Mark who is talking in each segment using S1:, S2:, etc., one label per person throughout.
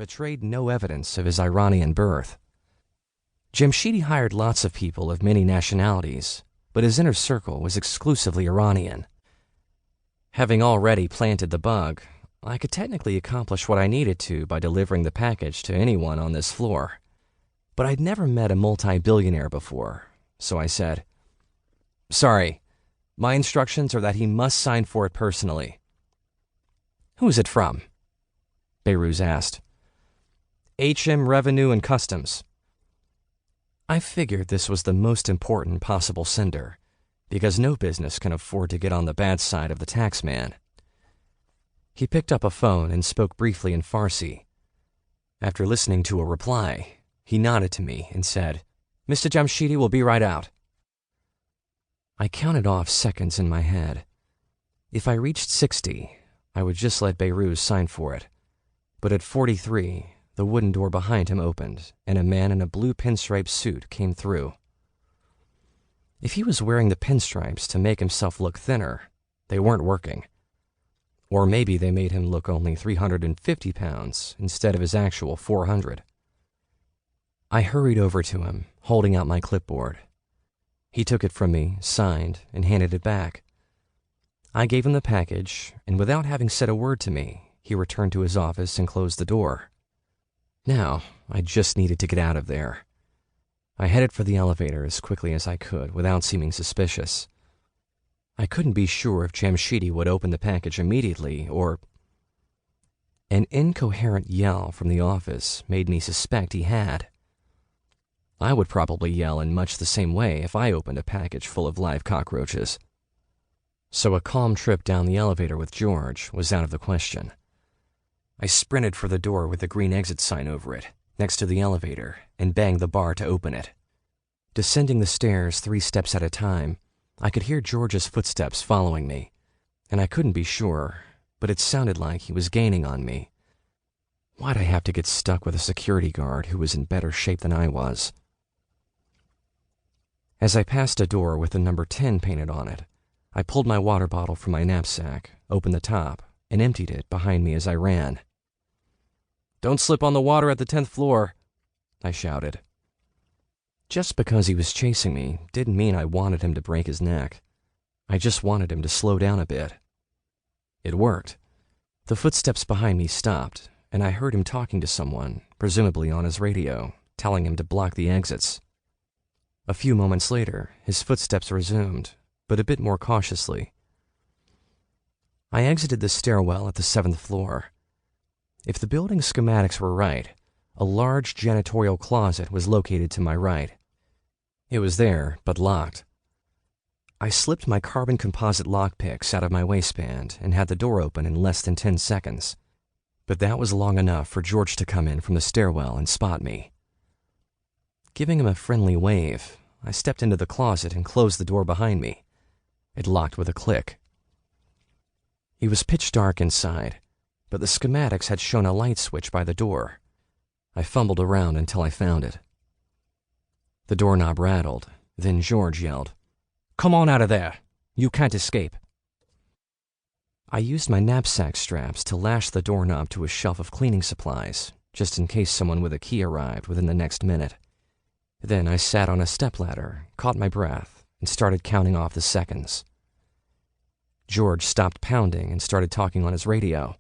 S1: betrayed no evidence of his Iranian birth. Jamshidi hired lots of people of many nationalities, but his inner circle was exclusively Iranian. Having already planted the bug, I could technically accomplish what I needed to by delivering the package to anyone on this floor. But I'd never met a multi-billionaire before, so I said, "Sorry, my instructions are that he must sign for it personally." "Who is it from?" Behruz asked. "HM Revenue and Customs." I figured this was the most important possible sender, because no business can afford to get on the bad side of the tax man. He picked up a phone and spoke briefly in Farsi. After listening to a reply, he nodded to me and said, "Mr. Jamshidi will be right out." I counted off seconds in my head. If I reached 60, I would just let Behruz sign for it. But at 43, the wooden door behind him opened, and a man in a blue pinstripe suit came through. If he was wearing the pinstripes to make himself look thinner, they weren't working. Or maybe they made him look only 350 pounds instead of his actual 400. I hurried over to him, holding out my clipboard. He took it from me, signed, and handed it back. I gave him the package, and without having said a word to me, he returned to his office and closed the door. Now, I just needed to get out of there. I headed for the elevator as quickly as I could without seeming suspicious. I couldn't be sure if Jamshidi would open the package immediately or... An incoherent yell from the office made me suspect he had. I would probably yell in much the same way if I opened a package full of live cockroaches. So a calm trip down the elevator with George was out of the question. I sprinted for the door with the green exit sign over it, next to the elevator, and banged the bar to open it. Descending the stairs 3 steps at a time, I could hear George's footsteps following me, and I couldn't be sure, but it sounded like he was gaining on me. Why'd I have to get stuck with a security guard who was in better shape than I was? As I passed a door with the number 10 painted on it, I pulled my water bottle from my knapsack, opened the top, and emptied it behind me as I ran. "Don't slip on the water at the 10th floor," I shouted. Just because he was chasing me didn't mean I wanted him to break his neck. I just wanted him to slow down a bit. It worked. The footsteps behind me stopped, and I heard him talking to someone, presumably on his radio, telling him to block the exits. A few moments later, his footsteps resumed, but a bit more cautiously. I exited the stairwell at the 7th floor. If the building schematics were right, a large janitorial closet was located to my right. It was there, but locked. I slipped my carbon composite lockpicks out of my waistband and had the door open in less than 10 seconds. But that was long enough for George to come in from the stairwell and spot me. Giving him a friendly wave, I stepped into the closet and closed the door behind me. It locked with a click. It was pitch dark inside, but the schematics had shown a light switch by the door. I fumbled around until I found it. The doorknob rattled, then George yelled, "Come on out of there! You can't escape!" I used my knapsack straps to lash the doorknob to a shelf of cleaning supplies, just in case someone with a key arrived within the next minute. Then I sat on a stepladder, caught my breath, and started counting off the seconds. George stopped pounding and started talking on his radio.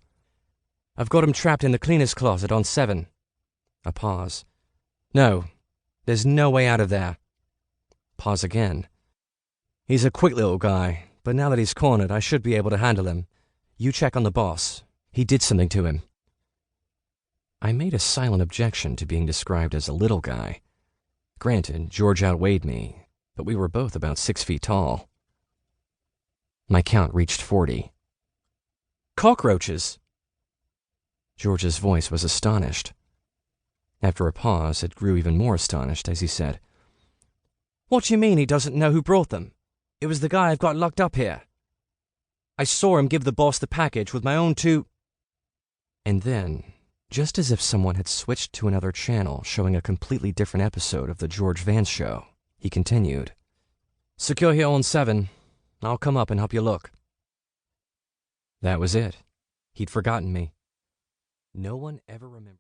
S1: "I've got him trapped in the cleaner's closet on 7. A pause. "No, there's no way out of there." Pause again. "He's a quick little guy, but now that he's cornered, I should be able to handle him. You check on the boss. He did something to him." I made a silent objection to being described as a little guy. Granted, George outweighed me, but we were both about 6 feet tall. My count reached 40. "Cockroaches!" George's voice was astonished. After a pause, it grew even more astonished as he said, "What do you mean he doesn't know who brought them? It was the guy I've got locked up here. I saw him give the boss the package with my own 2..." And then, just as if someone had switched to another channel showing a completely different episode of The George Vance Show, he continued, "Secure here on 7. I'll come up and help you look." That was it. He'd forgotten me. No one ever remembered.